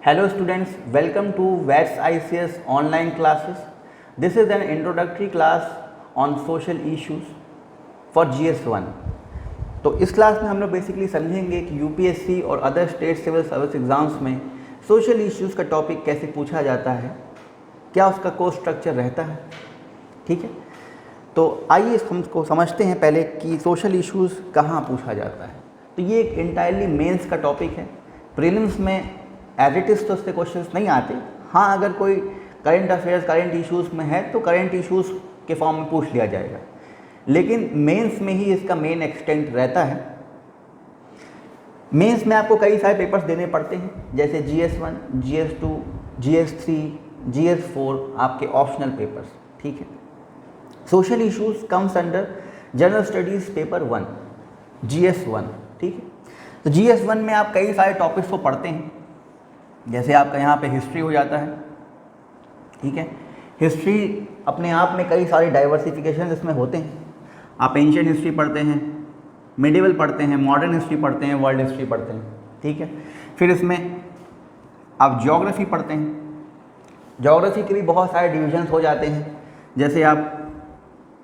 Hello students, welcome to VETS ICS online classes. This is an introductory class on social issues for GS1. तो इस class में हम लोग basically समझेंगे कि यूपीएससी और other state civil service exams में सोशल इश्यूज़ का टॉपिक कैसे पूछा जाता है, क्या उसका कोर्स स्ट्रक्चर रहता है। ठीक है, तो आइए हमको समझते हैं पहले कि सोशल इश्यूज़ कहाँ पूछा जाता है। तो ये एक इंटायरली मेंस का टॉपिक है। प्रीलिम्स में एज इट इज़ तो उससे क्वेश्चंस नहीं आते। हाँ, अगर कोई करंट अफेयर्स करंट इश्यूज़ में है तो करंट इश्यूज़ के फॉर्म में पूछ लिया जाएगा, लेकिन मेंस में ही इसका मेन एक्सटेंट रहता है। मेंस में आपको कई सारे पेपर्स देने पड़ते हैं, जैसे GS1, GS2, GS3, GS4 आपके ऑप्शनल पेपर्स। ठीक है, social issues comes under general studies paper 1 GS1। ठीक है, तो GS1 में आप कई सारे टॉपिक्स को पढ़ते हैं, जैसे आपका यहाँ पे हिस्ट्री हो जाता है। ठीक है, हिस्ट्री अपने आप में कई सारे डाइवर्सिफिकेशन इसमें होते हैं। आप एंशिएंट हिस्ट्री पढ़ते हैं, मिडिवल पढ़ते हैं, मॉडर्न हिस्ट्री पढ़ते हैं, वर्ल्ड हिस्ट्री पढ़ते हैं। ठीक है, फिर इसमें आप ज्योग्राफी पढ़ते हैं। ज्योग्राफी के भी बहुत सारे डिविजन्स हो जाते हैं, जैसे आप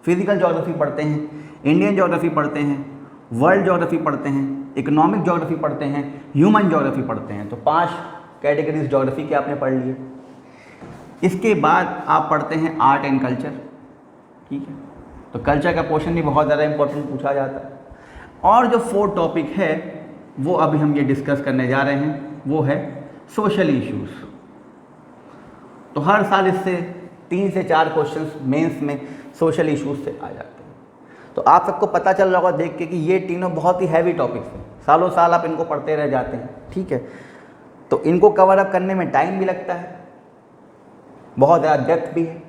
फिजिकल ज्योग्राफी पढ़ते हैं, इंडियन ज्योग्राफी पढ़ते हैं, वर्ल्ड ज्योग्राफी पढ़ते हैं, इकोनॉमिक ज्योग्राफी पढ़ते हैं, ह्यूमन ज्योग्राफी पढ़ते हैं। तो 5 कैटेगरीज ज्योग्राफी के आपने पढ़ लिए। इसके बाद आप पढ़ते हैं आर्ट एंड कल्चर। ठीक है, तो कल्चर का पोर्शन भी बहुत ज़्यादा इंपॉर्टेंट पूछा जाता है। और जो 4th टॉपिक है वो अभी हम ये डिस्कस करने जा रहे हैं, वो है सोशल इश्यूज़। तो हर साल इससे 3 से 4 क्वेश्चंस मेंस में सोशल इश्यूज़ से आ जाते हैं। तो आप सबको पता चल रहा होगा देख के कि ये तीनों बहुत ही हैवी टॉपिक्स हैं, सालों साल आप इनको पढ़ते रह जाते हैं। ठीक है, तो इनको कवर अप करने में टाइम भी लगता है, बहुत ज़्यादा डेप्थ भी है।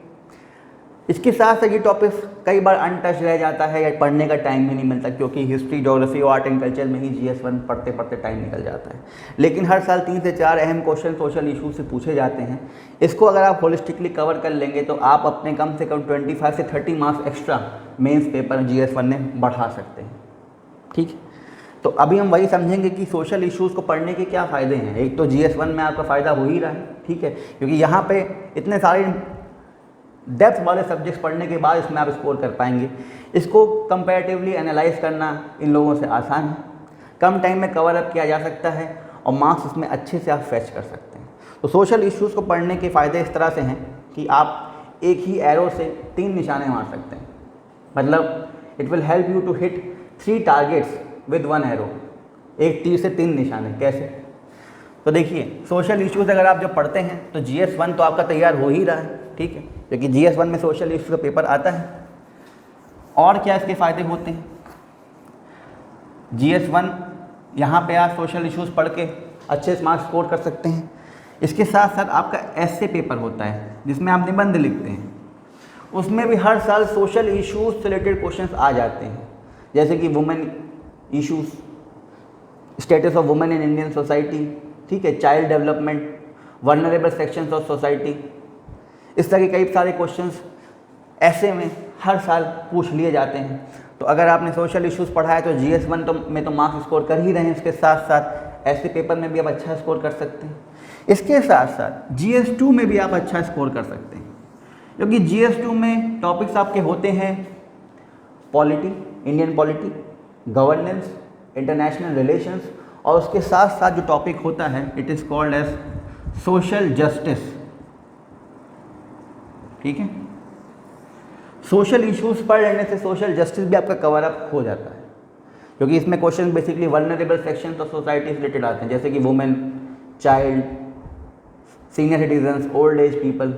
इसके साथ साथ ये टॉपिक्स कई बार अनटच रह जाता है या पढ़ने का टाइम भी नहीं मिलता, क्योंकि हिस्ट्री, ज्योग्राफी और आर्ट एंड कल्चर में ही GS1 पढ़ते पढ़ते टाइम निकल जाता है। लेकिन हर साल 3 से 4 अहम क्वेश्चन सोशल इशू से पूछे जाते हैं। इसको अगर आप होलिस्टिकली कवर कर लेंगे तो आप अपने कम से कम 25 से 30 marks extra mains paper GS1 में बढ़ा सकते हैं। ठीक है, तो अभी हम वही समझेंगे कि सोशल इश्यूज़ को पढ़ने के क्या फ़ायदे हैं। एक तो GS1 में आपका फ़ायदा हो ही रहा है। ठीक है, क्योंकि यहाँ पे इतने सारे डेप्थ वाले सब्जेक्ट्स पढ़ने के बाद इसमें आप स्कोर कर पाएंगे। इसको कंपैरेटिवली एनालाइज करना इन लोगों से आसान है, कम टाइम में कवर अप किया जा सकता है और मार्क्स इसमें अच्छे से आप फेच कर सकते हैं। तो सोशल इश्यूज़ को पढ़ने के फ़ायदे इस तरह से हैं कि आप एक ही एरो से 3 निशाने मार सकते हैं। मतलब it will help you to hit 3 targets with 1 arrow. एक तीर से 3 निशाने। कैसे? तो देखिए, सोशल इश्यूज़ अगर आप जब पढ़ते हैं तो GS1 तो आपका तैयार हो ही रहा है। ठीक है, क्योंकि GS1 में सोशल इश्यूज़ का पेपर आता है। और क्या इसके फ़ायदे होते हैं? GS1 यहाँ पे आप सोशल इश्यूज़ पढ़ के अच्छे से मार्क्स स्कोर कर सकते हैं। इसके साथ साथ आपका एस्से पेपर होता है जिसमें आप निबंध लिखते हैं, उसमें भी हर साल सोशल इश्यूज़ से रिलेटेड क्वेश्चंस आ जाते हैं, जैसे कि women issues, status of women in Indian society. ठीक है, child development, vulnerable sections of society. इस तरह के कई सारे क्वेश्चंस ऐसे में हर साल पूछ लिए जाते हैं। तो अगर आपने सोशल इश्यूज़ पढ़ा है तो GS1 में तो मार्क्स स्कोर कर ही रहे हैं, इसके साथ साथ ऐसे पेपर में भी आप अच्छा स्कोर कर सकते हैं। इसके साथ साथ GS2 में भी आप अच्छा स्कोर कर सकते हैं, क्योंकि GS2 में टॉपिक्स आपके होते हैं polity, Indian polity, governance, international relations, और उसके साथ साथ जो टॉपिक होता है it is called as social justice. ठीक है, सोशल इश्यूज़ पढ़ लेने से सोशल जस्टिस भी आपका कवर अप हो जाता है, क्योंकि इसमें question basically vulnerable section of society से रिलेटेड आते हैं, जैसे कि women, child, senior citizens, old age people.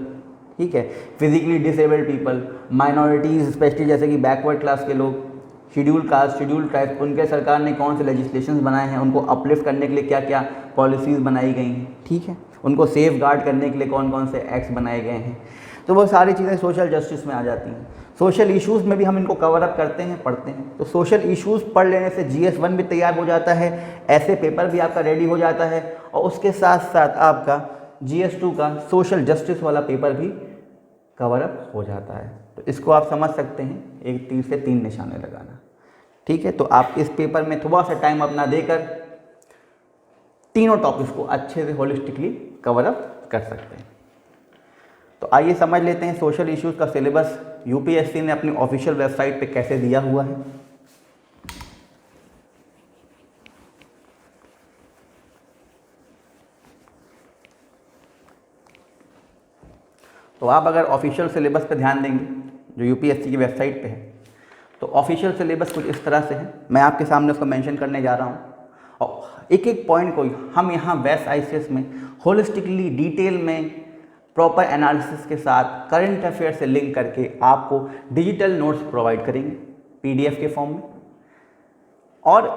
ठीक है, physically disabled people, minorities specially जैसे कि बैकवर्ड क्लास के लोग, शेड्यूल कास्ट, शेड्यूल ट्राइब, उनके सरकार ने कौन से लेजिस्लेशंस बनाए हैं, उनको अपलिफ्ट करने के लिए क्या क्या पॉलिसीज़ बनाई गई हैं। ठीक है, उनको सेफ गार्ड करने के लिए कौन कौन से एक्ट्स बनाए गए हैं। तो वो सारी चीज़ें सोशल जस्टिस में आ जाती हैं। सोशल इश्यूज़ में भी हम इनको कवर अप करते हैं, पढ़ते हैं। तो सोशल इश्यूज़ पढ़ लेने से GS1 भी तैयार हो जाता है, ऐसे पेपर भी आपका रेडी हो जाता है, और उसके साथ साथ आपका GS2 का सोशल जस्टिस वाला पेपर भी कवर अप हो जाता है। तो इसको आप समझ सकते हैं, एक तीर से 3 निशाने लगाना। ठीक है, तो आप इस पेपर में थोड़ा सा टाइम अपना देकर तीनों टॉपिक्स को अच्छे से होलिस्टिकली कवर अप कर सकते हैं। तो आइए समझ लेते हैं सोशल इश्यूज़ का सिलेबस यूपीएससी ने अपनी ऑफिशियल वेबसाइट पे कैसे दिया हुआ है। तो आप अगर ऑफिशियल सिलेबस पे ध्यान देंगे जो यूपीएससी की वेबसाइट पे है, तो ऑफिशियल सिलेबस कुछ इस तरह से है, मैं आपके सामने उसको मेंशन करने जा रहा हूँ। और एक एक पॉइंट को हम यहाँ वेस्ट आईसीएस में होलिस्टिकली डिटेल में प्रॉपर एनालिसिस के साथ करंट अफेयर से लिंक करके आपको डिजिटल नोट्स प्रोवाइड करेंगे पीडीएफ के फॉर्म में। और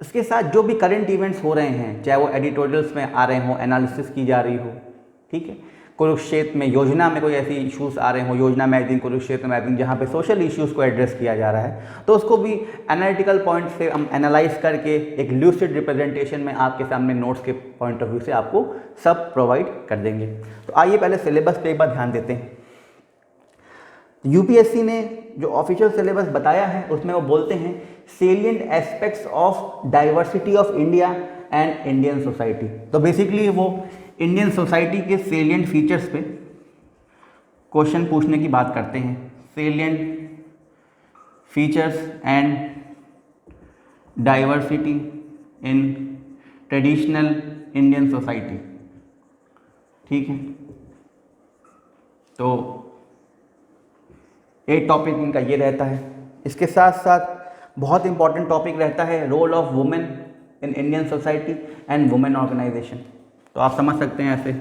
इसके साथ जो भी करंट इवेंट्स हो रहे हैं, चाहे वो एडिटोरियल्स में आ रहे हों, एनालिसिस की जा रही हो, ठीक है, कुरुक्षेत्र में योजना में कोई ऐसी इश्यूज़ आ रहे हों, योजना मैगजीन, कुरुक्षेत्र मैगजीन, जहाँ पे सोशल इश्यूज़ को एड्रेस किया जा रहा है, तो उसको भी एनालिटिकल पॉइंट से हम एनालाइज करके एक ल्यूसिड रिप्रेजेंटेशन में आपके सामने नोट्स के पॉइंट ऑफ व्यू से आपको सब प्रोवाइड कर देंगे। तो आइए पहले सिलेबस पे एक बार ध्यान देते हैं। यूपीएससी ने जो ऑफिशियल सिलेबस बताया है उसमें वो बोलते हैं salient aspects of diversity of India and Indian society. तो बेसिकली वो इंडियन सोसाइटी के सेलिएंट फीचर्स पे क्वेश्चन पूछने की बात करते हैं, salient features and diversity in traditional Indian society, ठीक है। तो एक टॉपिक इनका ये रहता है। इसके साथ साथ बहुत इंपॉर्टेंट टॉपिक रहता है role of women in Indian society and women organisation. तो आप समझ सकते हैं ऐसे,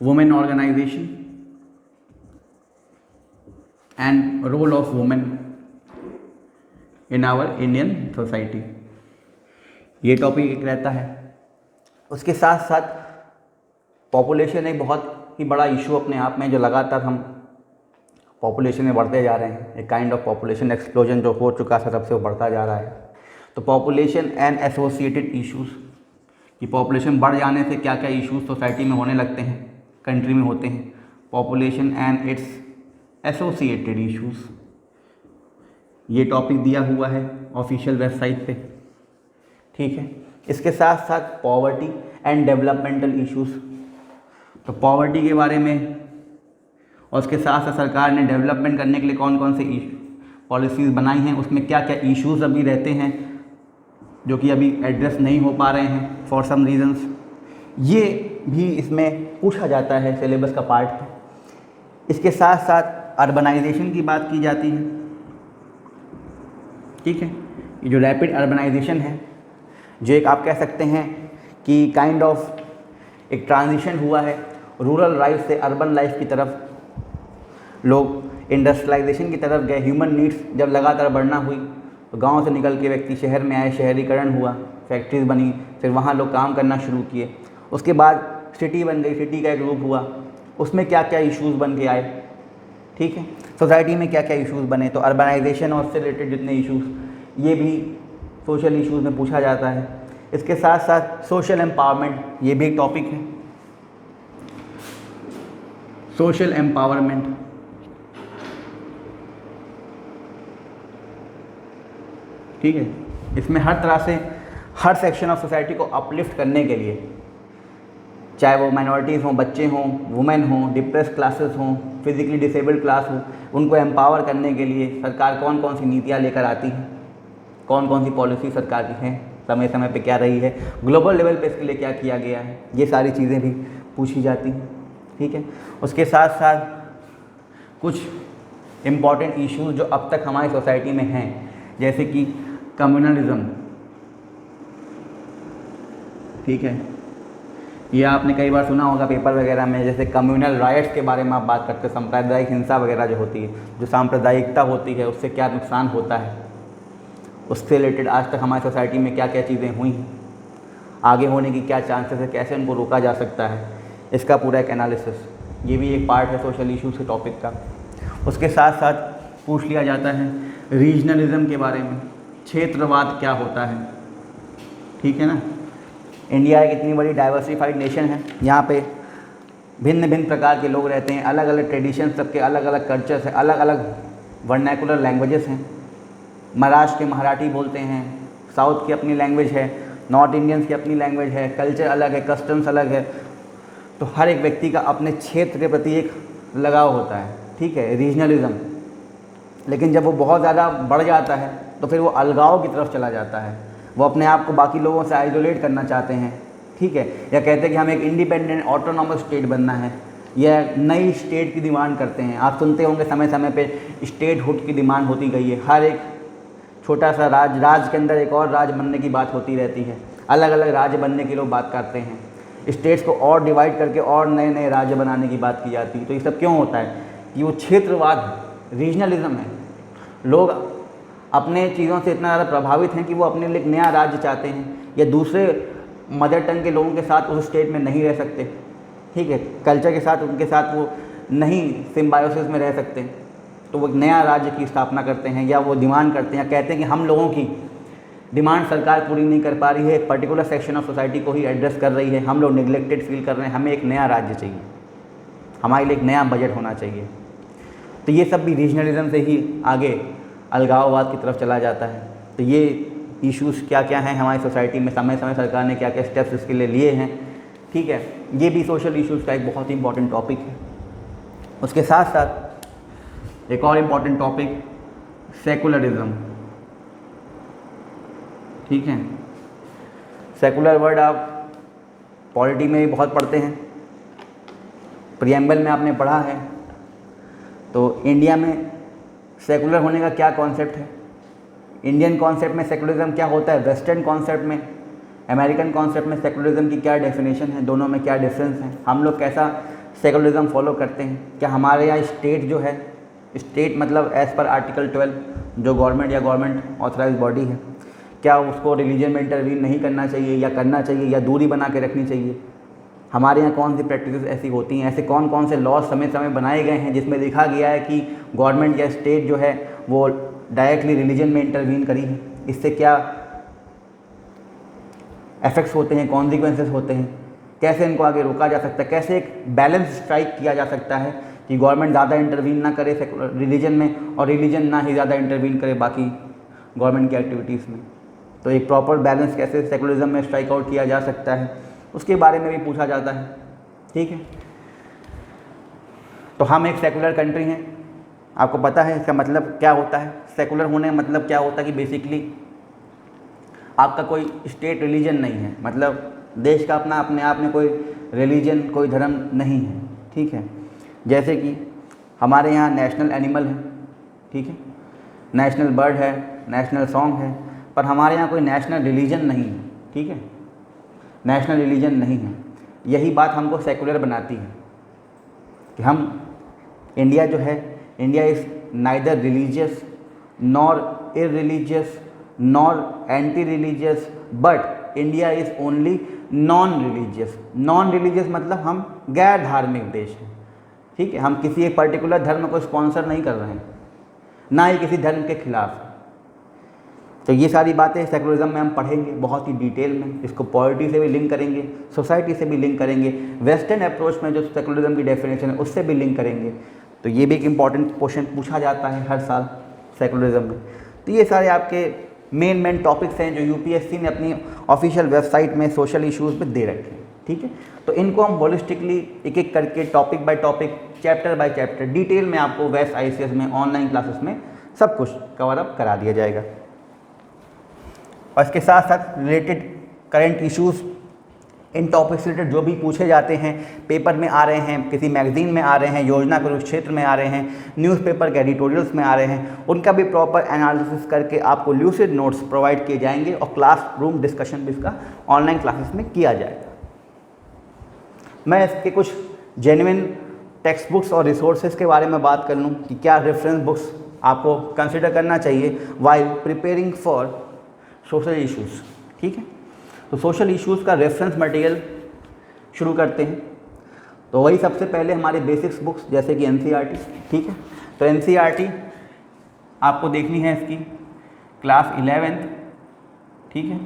women organisation and role of women in our Indian society, ये टॉपिक एक रहता है। उसके साथ साथ पॉपुलेशन एक बहुत ही बड़ा इशू अपने आप में, जो लगातार हम पॉपुलेशन में बढ़ते जा रहे हैं, एक काइंड ऑफ पॉपुलेशन एक्सप्लोजन जो हो चुका था तब से वो बढ़ता जा रहा है। तो पॉपुलेशन एंड एसोसिएटेड इश्यूज़, कि पॉपुलेशन बढ़ जाने से क्या क्या इश्यूज़ सोसाइटी में होने लगते हैं, कंट्री में होते हैं, population and it's associated issues, ये टॉपिक दिया हुआ है ऑफिशियल वेबसाइट पे, ठीक है। इसके साथ साथ पॉवर्टी एंड डेवलपमेंटल इश्यूज़, तो पॉवर्टी के बारे में और उसके साथ साथ सरकार ने डेवलपमेंट करने के लिए कौन कौन से पॉलिसीज़ बनाई हैं, उसमें क्या क्या इश्यूज़ अभी रहते हैं जो कि अभी एड्रेस नहीं हो पा रहे हैं फॉर सम रीजंस, ये भी इसमें पूछा जाता है सिलेबस का पार्ट है। इसके साथ साथ अर्बनाइजेशन की बात की जाती है, ठीक है। ये जो रैपिड अर्बनाइजेशन है, जो एक आप कह सकते हैं कि काइंड ऑफ एक ट्रांजिशन हुआ है रूरल लाइफ से अर्बन लाइफ की तरफ, लोग इंडस्ट्रियलाइजेशन की तरफ गए, ह्यूमन नीड्स जब लगातार बढ़ना हुई तो गांव से निकल के व्यक्ति शहर में आए, शहरीकरण हुआ, फैक्ट्रीज बनी, फिर वहाँ लोग काम करना शुरू किए। उसके बाद सिटी बन गई, सिटी का एक रूप हुआ, उसमें क्या क्या इश्यूज़ बन के आए, ठीक है। सोसाइटी में क्या क्या इश्यूज़ बने, तो अर्बनाइजेशन और उससे रिलेटेड जितने इश्यूज़, ये भी सोशल इश्यूज़ में पूछा जाता है। इसके साथ साथ सोशल एम्पावरमेंट, ये भी एक टॉपिक है, सोशल एम्पावरमेंट, ठीक है। इसमें हर तरह से हर सेक्शन ऑफ सोसाइटी को अपलिफ्ट करने के लिए, चाहे वो माइनॉरिटीज़ हों, बच्चे हों, वुमेन हों, डिप्रेस क्लासेस हों, फिजिकली डिसेबल्ड क्लास हो, उनको एम्पावर करने के लिए सरकार कौन कौन सी नीतियाँ लेकर आती है, कौन कौन सी पॉलिसी सरकार की हैं, समय समय पे क्या रही है, ग्लोबल लेवल पे इसके लिए क्या किया गया है, ये सारी चीज़ें भी पूछी जाती हैं, ठीक है। उसके साथ साथ कुछ इम्पॉर्टेंट इश्यूज़ जो अब तक हमारी सोसाइटी में हैं, जैसे कि कम्युनलिज्म, ठीक है, ये आपने कई बार सुना होगा पेपर वगैरह में, जैसे कम्युनल राइट्स के बारे में आप बात करते हैं, सांप्रदायिक हिंसा वगैरह जो होती है, जो सांप्रदायिकता होती है उससे क्या नुकसान होता है, उससे रिलेटेड आज तक हमारी सोसाइटी में क्या क्या चीज़ें हुई हैं, आगे होने की क्या चांसेस है, कैसे उनको रोका जा सकता है, इसका पूरा एक एनालिसिस, ये भी एक पार्ट है सोशल इश्यूज़ के टॉपिक का। उसके साथ साथ पूछ लिया जाता है रीजनलिज्म के बारे में, क्षेत्रवाद क्या होता है, ठीक है ना। इंडिया एक इतनी बड़ी डाइवर्सिफाइड नेशन है, यहाँ पे भिन्न भिन्न प्रकार के लोग रहते हैं, अलग अलग ट्रेडिशन, सबके अलग अलग कल्चर्स हैं, अलग अलग वर्नैकुलर लैंग्वेजेस हैं। महाराष्ट्र के मराठी बोलते हैं, साउथ की अपनी लैंग्वेज है, नॉर्थ इंडियंस की अपनी लैंग्वेज है, कल्चर अलग है, कस्टम्स अलग है, तो हर एक व्यक्ति का अपने क्षेत्र के प्रति एक लगाव होता है, ठीक है, रीजनलिज्म। लेकिन जब वो बहुत ज़्यादा बढ़ जाता है तो फिर वो अलगाव की तरफ चला जाता है, वो अपने आप को बाकी लोगों से आइसोलेट करना चाहते हैं, ठीक है, या कहते हैं कि हमें एक इंडिपेंडेंट ऑटोनॉमस स्टेट बनना है, या नई स्टेट की डिमांड करते हैं। आप सुनते होंगे समय समय पे स्टेटहुड की डिमांड होती गई है, हर एक छोटा सा राज्य के अंदर एक और राज्य बनने की बात होती रहती है, अलग अलग राज्य बनने की लोग बात करते हैं, स्टेट्स को और डिवाइड करके और नए नए राज्य बनाने की बात की जाती है। तो ये सब क्यों होता है कि वो क्षेत्रवाद है, रीजनलिज्म है। लोग अपने चीज़ों से इतना ज़्यादा प्रभावित हैं कि वो अपने लिए एक नया राज्य चाहते हैं, या दूसरे मदर टंग के लोगों के साथ उस स्टेट में नहीं रह सकते, ठीक है, कल्चर के साथ उनके साथ वो नहीं सिम्बायोसिस में रह सकते, तो वो एक नया राज्य की स्थापना करते हैं, या वो डिमांड करते हैं, या कहते हैं कि हम लोगों की डिमांड सरकार पूरी नहीं कर पा रही है, एक पर्टिकुलर सेक्शन ऑफ सोसाइटी को ही एड्रेस कर रही है, हम लोग निगलेक्टेड फील कर रहे हैं, हमें एक नया राज्य चाहिए, हमारे लिए एक नया बजट होना चाहिए। तो ये सब भी रीजनलिज्म से ही आगे अलगाववाद की तरफ चला जाता है। तो ये इश्यूज़ क्या क्या हैं हमारी सोसाइटी में, समय समय सरकार ने क्या क्या स्टेप्स इसके लिए लिए हैं, ठीक है, ये भी सोशल इश्यूज़ का एक बहुत ही इंपॉर्टेंट टॉपिक है। उसके साथ साथ एक और इम्पॉर्टेंट टॉपिक सेकुलरिज्म, ठीक है। सेकुलर वर्ड आप पॉलिटी में भी बहुत पढ़ते हैं, प्रियम्बल में आपने पढ़ा है। तो इंडिया में सेकुलर होने का क्या कॉन्सेप्ट है, इंडियन कॉन्सेप्ट में सेकुलरिज्म क्या होता है, वेस्टर्न कॉन्सेप्ट में, अमेरिकन कॉन्सेप्ट में सेकुलरिज्म की क्या डेफिनेशन है, दोनों में क्या डिफरेंस है, हम लोग कैसा सेकुलरिज्म फॉलो करते हैं, क्या हमारे यहाँ स्टेट जो है, स्टेट मतलब एज़ पर आर्टिकल 12 जो गवर्नमेंट या गवर्नमेंट ऑथराइज बॉडी है, क्या उसको रिलीजन में इंटरवीन नहीं करना चाहिए या करना चाहिए, या दूरी बना के रखनी चाहिए, हमारे यहाँ कौन सी प्रैक्टिसेस ऐसी होती हैं, ऐसे कौन कौन से लॉज समय समय बनाए गए हैं जिसमें लिखा गया है कि गवर्नमेंट या स्टेट जो है वो डायरेक्टली रिलीजन में इंटरवीन करी है, इससे क्या इफेक्ट्स होते हैं, कॉन्सिक्वेंसेस होते हैं, कैसे इनको आगे रोका जा सकता है, कैसे एक बैलेंस स्ट्राइक किया जा सकता है कि गवर्नमेंट ज़्यादा इंटरवीन ना करे रिलीजन में और रिलीजन ना ही ज़्यादा इंटरवीन करे बाकी गवर्नमेंट की एक्टिविटीज़ में। तो एक प्रॉपर बैलेंस कैसे सेकुलरिज्म में स्ट्राइक आउट किया जा सकता है, उसके बारे में भी पूछा जाता है, ठीक है। तो हम एक सेकुलर कंट्री हैं, आपको पता है इसका मतलब क्या होता है, सेकुलर होने का मतलब क्या होता है कि बेसिकली आपका कोई स्टेट रिलीजन नहीं है, मतलब देश का अपना अपने आप में कोई रिलीजन कोई धर्म नहीं है, ठीक है। जैसे कि हमारे यहाँ नेशनल एनिमल है, ठीक है, नेशनल बर्ड है, नेशनल सॉन्ग है, पर हमारे यहाँ कोई नेशनल रिलीजन नहीं है, ठीक है, नेशनल रिलीजन नहीं है। यही बात हमको सेकुलर बनाती है कि हम इंडिया जो है, India is neither religious nor irreligious nor anti religious, but India is only non religious. Non religious मतलब हम गैर धार्मिक देश हैं, ठीक है, हम किसी एक पर्टिकुलर धर्म को स्पॉन्सर नहीं कर रहे हैं, ना ही किसी धर्म के खिलाफ। तो ये सारी बातें सेकुलरिज्म में हम पढ़ेंगे बहुत ही डिटेल में, इसको पॉलिटी से भी लिंक करेंगे, सोसाइटी से भी लिंक करेंगे, वेस्टर्न अप्रोच में जो सेकुलरिज्म की डेफिनेशन है उससे भी लिंक करेंगे। तो ये भी एक इम्पॉर्टेंट क्वेश्चन पूछा जाता है हर साल सेकुलरिज्म में। तो ये सारे आपके मेन टॉपिक्स हैं जो यूपीएससी ने अपनी ऑफिशियल वेबसाइट में सोशल इश्यूज़ पे दे रखे हैं, ठीक है। तो इनको हम होलिस्टिकली एक एक करके topic by topic, chapter by chapter detail में आपको वेस्ट आईसीएस में ऑनलाइन क्लासेस में सब कुछ कवर अप करा दिया जाएगा। और इसके साथ साथ रिलेटेड करंट इश्यूज़, इन टॉपिक से रिलेटेड जो भी पूछे जाते हैं, पेपर में आ रहे हैं, किसी मैगजीन में आ रहे हैं, योजना कुरुक्षेत्र में आ रहे हैं, न्यूज़पेपर के एडिटोरियल्स में आ रहे हैं, उनका भी प्रॉपर एनालिसिस करके आपको ल्यूसिड नोट्स प्रोवाइड किए जाएंगे और क्लासरूम डिस्कशन भी इसका ऑनलाइन क्लासेस में किया जाएगा। मैं इसके कुछ जेन्युइन टेक्स्ट बुक्स और रिसोर्सेज के बारे में बात कर लूँ कि क्या रेफरेंस बुक्स आपको कंसिडर करना चाहिए while preparing for social issues, ठीक है। तो सोशल इश्यूज़ का रेफरेंस मटेरियल शुरू करते हैं। तो वही सबसे पहले हमारे बेसिक्स बुक्स जैसे कि एनसीईआरटी, ठीक है। तो एनसीईआरटी आपको देखनी है इसकी क्लास 11th, ठीक है,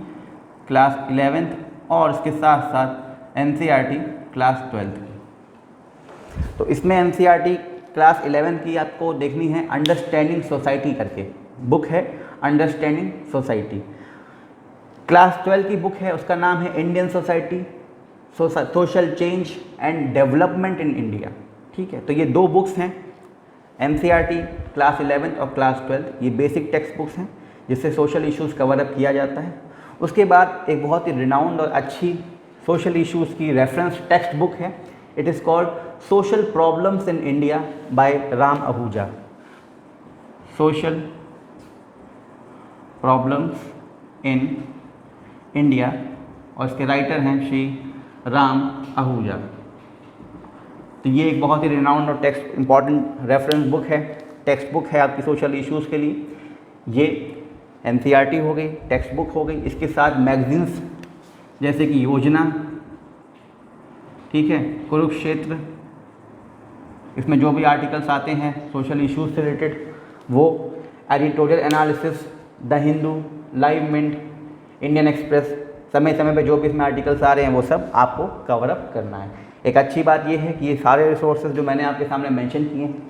क्लास 11th, और इसके साथ साथ एनसीईआरटी क्लास 12th। तो इसमें एनसीईआरटी क्लास 11th की आपको देखनी है अंडरस्टैंडिंग सोसाइटी करके बुक है, अंडरस्टैंडिंग सोसाइटी। क्लास 12 की बुक है, उसका नाम है Indian society, social change and development in India. ठीक है, तो ये 2 बुक्स हैं, NCERT क्लास 11 और क्लास 12, ये बेसिक टेक्स्ट बुक्स हैं जिससे सोशल इश्यूज़ कवर अप किया जाता है। उसके बाद एक बहुत ही रिनाउंड और अच्छी सोशल इश्यूज़ की रेफरेंस टेक्स्ट बुक है, it is called social problems in India by Ram Ahuja. Social problems in India, और इसके राइटर हैं श्री राम आहूजा। तो ये एक बहुत ही रिनाउंड और टेक्स्ट इम्पॉर्टेंट रेफरेंस बुक है, टेक्स्ट बुक है आपकी सोशल इश्यूज़ के लिए। ये NCERT हो गई, टेक्स्ट बुक हो गई, इसके साथ मैगजीन्स जैसे कि योजना, ठीक है, कुरुक्षेत्र, इसमें जो भी आर्टिकल्स आते हैं सोशल इश्यूज से रिलेटेड वो, editorial analysis, the Hindu, Live Mint, Indian Express, समय समय पे जो भी इसमें आर्टिकल्स आ रहे हैं वो सब आपको कवर अप करना है। एक अच्छी बात ये है कि ये सारे रिसोर्सेज जो मैंने आपके सामने मेंशन किए हैं,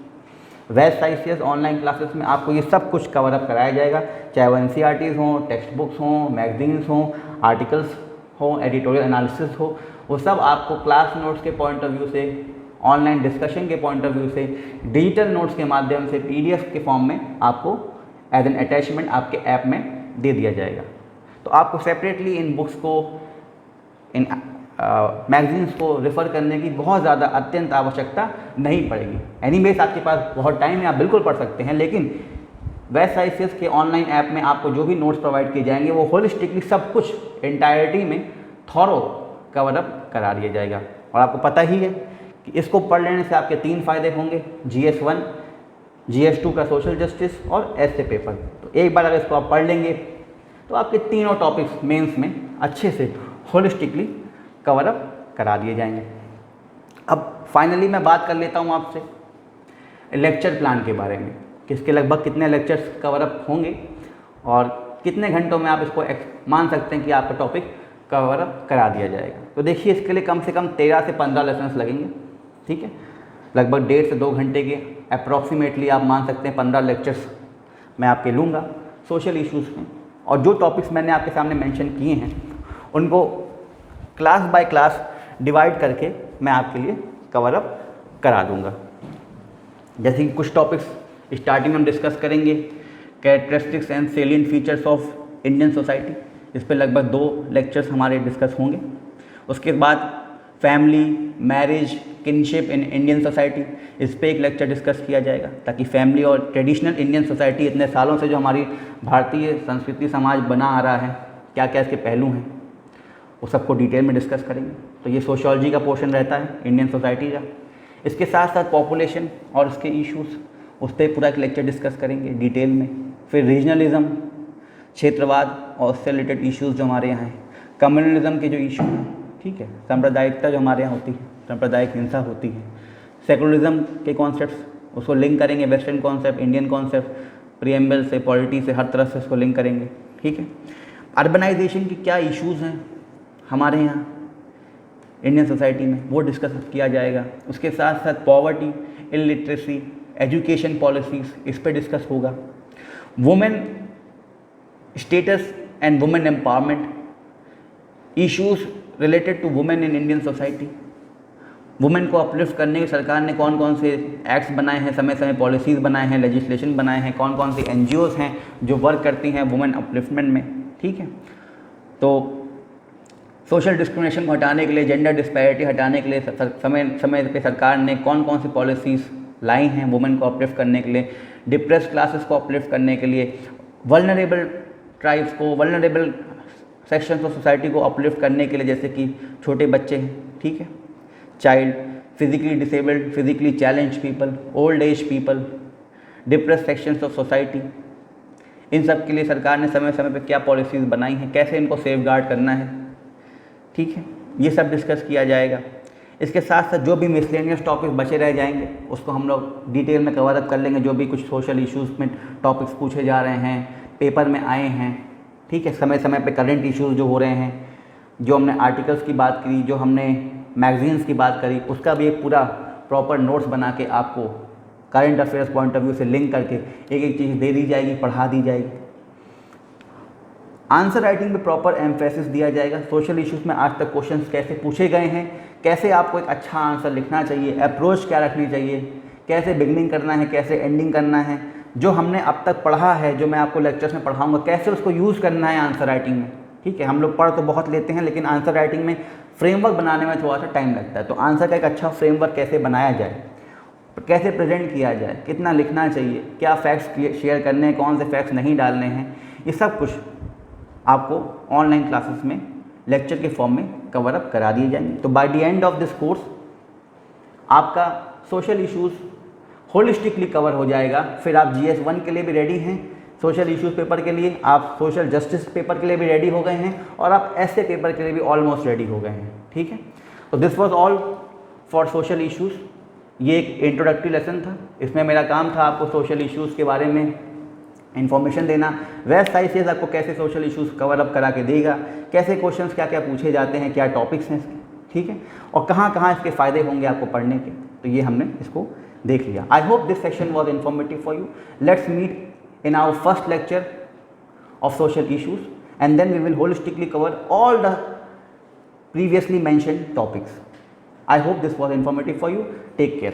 वेस्ट ICS ऑनलाइन क्लासेस में आपको ये सब कुछ कवर अप कराया जाएगा, चाहे वो NCERTs हों, टेक्स्ट बुक्स हों, मैगजीन्स हों, आर्टिकल्स हों, एडिटोरियल एनालिसिस हो, वो सब आपको क्लास नोट्स के पॉइंट ऑफ व्यू से, ऑनलाइन डिस्कशन के पॉइंट ऑफ व्यू से, डिजिटल नोट्स के माध्यम से PDF के फॉर्म में आपको एज एन अटैचमेंट आपके ऐप में दे दिया जाएगा। तो आपको सेपरेटली इन बुक्स को, इन मैगजीन्स को रेफ़र करने की बहुत ज़्यादा अत्यंत आवश्यकता नहीं पड़ेगी। एनीवेज आपके पास बहुत टाइम है, आप बिल्कुल पढ़ सकते हैं, लेकिन वेस्ट ICS के ऑनलाइन ऐप में आपको जो भी नोट्स प्रोवाइड किए जाएंगे वो होलिस्टिकली सब कुछ एंटायरिटी में थॉरो कवर अप करा दिया जाएगा। और आपको पता ही है कि इसको पढ़ लेने से आपके 3 फ़ायदे होंगे, GS1, GS2 का सोशल जस्टिस और ऐसे पेपर। तो एक बार अगर इसको आप पढ़ लेंगे तो आपके तीनों टॉपिक्स मेंस में अच्छे से होलिस्टिकली कवर अप करा दिए जाएंगे। अब फाइनली मैं बात कर लेता हूँ आपसे लेक्चर प्लान के बारे में, कि इसके लगभग कितने लेक्चर्स कवर अप होंगे और कितने घंटों में आप इसको मान सकते हैं कि आपका टॉपिक कवर अप करा दिया जाएगा। तो देखिए, इसके लिए कम से कम 13 से 15 लेसन्स लगेंगे। ठीक है, लगभग 1.5 से 2 घंटे के अप्रॉक्सीमेटली आप मान सकते हैं 15 लेक्चर्स मैं आपके लूँगा सोशल इश्यूज़ में। और जो टॉपिक्स मैंने आपके सामने मेंशन किए हैं उनको क्लास बाय क्लास डिवाइड करके मैं आपके लिए कवर अप करा दूँगा। जैसे कि कुछ टॉपिक्स स्टार्टिंग में हम डिस्कस करेंगे, characteristics and salient features of Indian society, इस पर लगभग 2 लेक्चर्स हमारे डिस्कस होंगे। उसके बाद फैमिली, मैरिज, किनशिप इन इंडियन सोसाइटी, इस पर एक लेक्चर डिस्कस किया जाएगा, ताकि फैमिली और ट्रेडिशनल इंडियन सोसाइटी इतने सालों से जो हमारी भारतीय संस्कृति समाज बना आ रहा है, क्या क्या इसके पहलू हैं, वो सबको डिटेल में डिस्कस करेंगे। तो ये सोशियोलॉजी का पोर्शन रहता है इंडियन सोसाइटी का। इसके साथ साथ पॉपुलेशन और उसके इश्यूज़, उस पर पूरा एक लेक्चर डिस्कस करेंगे डिटेल में। फिर रीजनलिज्म, क्षेत्रवाद और उससे रिलेटेड इश्यूज़ जो हमारे यहाँ हैं, कम्युनलिज्म के जो इशू हैं, ठीक है, सांप्रदायिकता जो हमारे यहाँ होती है, सांप्रदायिक हिंसा होती है, सेकुलरिज्म के कॉन्सेप्ट्स, उसको लिंक करेंगे western concept, Indian concept, preamble से, पॉलिटी से, हर तरफ से उसको लिंक करेंगे। ठीक है, अर्बनाइजेशन की क्या इश्यूज़ हैं हमारे यहाँ इंडियन सोसाइटी में, वो डिस्कस किया जाएगा। उसके साथ साथ पॉवर्टी, इलिटरेसी, एजुकेशन पॉलिसीज़, इस पर डिस्कस होगा। Women status and women empowerment, issues related to women in Indian society, women को अपलिफ्ट करने के सरकार ने कौन कौन से एक्ट्स बनाए हैं, समय समय पॉलिसीज़ बनाए हैं, लेजिस्लेशन बनाए हैं, कौन कौन सी NGOs हैं जो वर्क करती हैं वुमेन अपलिफ्टमेंट में। ठीक है, तो सोशल डिस्क्रिमिनेशन को हटाने के लिए, जेंडर डिस्पैरिटी हटाने के लिए समय समय पे सरकार ने कौन कौन सी पॉलिसीज़ लाई हैं वुमेन को अपलिफ्ट करने के लिए, डिप्रेस्ड क्लासेस को अपलिफ्ट करने के लिए, वल्नरेबल ट्राइब्स को, वल्नरेबल सेक्शंस ऑफ सोसाइटी को अपलिफ्ट करने के लिए, जैसे कि छोटे बच्चे हैं, ठीक है, child, physically disabled, physically challenge people, old age people, depressed sections of society, इन सब के लिए सरकार ने समय समय पर क्या पॉलिसीज़ बनाई हैं, कैसे इनको सेफगार्ड करना है। ठीक है, ये सब डिस्कस किया जाएगा। इसके साथ साथ जो भी मिसलेनियस टॉपिक्स बचे रह जाएंगे उसको हम लोग डिटेल में कवर अप कर लेंगे। जो भी कुछ सोशल इश्यूज़ में टॉपिक्स पूछे जा रहे हैं, पेपर में आए हैं, ठीक है, समय समय पे करंट इश्यूज़ जो हो रहे हैं, जो हमने आर्टिकल्स की बात करी, जो हमने मैगजीन्स की बात करी, उसका भी एक पूरा प्रॉपर नोट्स बना के आपको current affairs point of view से लिंक करके एक एक चीज़ दे दी जाएगी, पढ़ा दी जाएगी। आंसर राइटिंग में प्रॉपर एम्फेसिस दिया जाएगा। सोशल इश्यूज़ में आज तक क्वेश्चंस कैसे पूछे गए हैं, कैसे आपको एक अच्छा आंसर लिखना चाहिए, अप्रोच क्या रखनी चाहिए, कैसे बिगनिंग करना है, कैसे एंडिंग करना है, जो हमने अब तक पढ़ा है, जो मैं आपको लेक्चर्स में पढ़ाऊंगा, कैसे उसको यूज़ करना है आंसर राइटिंग में। ठीक है, हम लोग पढ़ तो बहुत लेते हैं, लेकिन आंसर राइटिंग में फ्रेमवर्क बनाने में थोड़ा सा टाइम लगता है। तो आंसर का एक अच्छा फ्रेमवर्क कैसे बनाया जाए, कैसे प्रेजेंट किया जाए, कितना लिखना चाहिए, क्या फैक्ट्स शेयर करने हैं, कौन से फैक्ट्स नहीं डालने हैं, ये सब कुछ आपको ऑनलाइन क्लासेस में लेक्चर के फॉर्म में कवर अप करा दिए जाएंगे। तो by the end of this course आपका सोशल इश्यूज़ होलिस्टिकली कवर हो जाएगा। फिर आप GS 1 के लिए भी रेडी हैं, सोशल इश्यूज़ पेपर के लिए, आप सोशल जस्टिस पेपर के लिए भी रेडी हो गए हैं, और आप ऐसे पेपर के लिए भी ऑलमोस्ट रेडी हो गए हैं। ठीक है, तो this was all for social issues. ये एक इंट्रोडक्टरी लेसन था, इसमें मेरा काम था आपको सोशल इश्यूज़ के बारे में इन्फॉर्मेशन देना। वेस्ट आईसीएस आपको कैसे सोशल इश्यूज़ कवर अप करा के देगा, कैसे क्वेश्चंस क्या क्या पूछे जाते हैं, क्या टॉपिक्स हैं इसके, ठीक है, और कहाँ कहाँ इसके फ़ायदे होंगे आपको पढ़ने के, तो ये हमने इसको देख लिया। I hope this session was informative for you. Let's meet in our first lecture of social issues, and then we will holistically cover all the previously mentioned topics. I hope this was informative for you. Take care.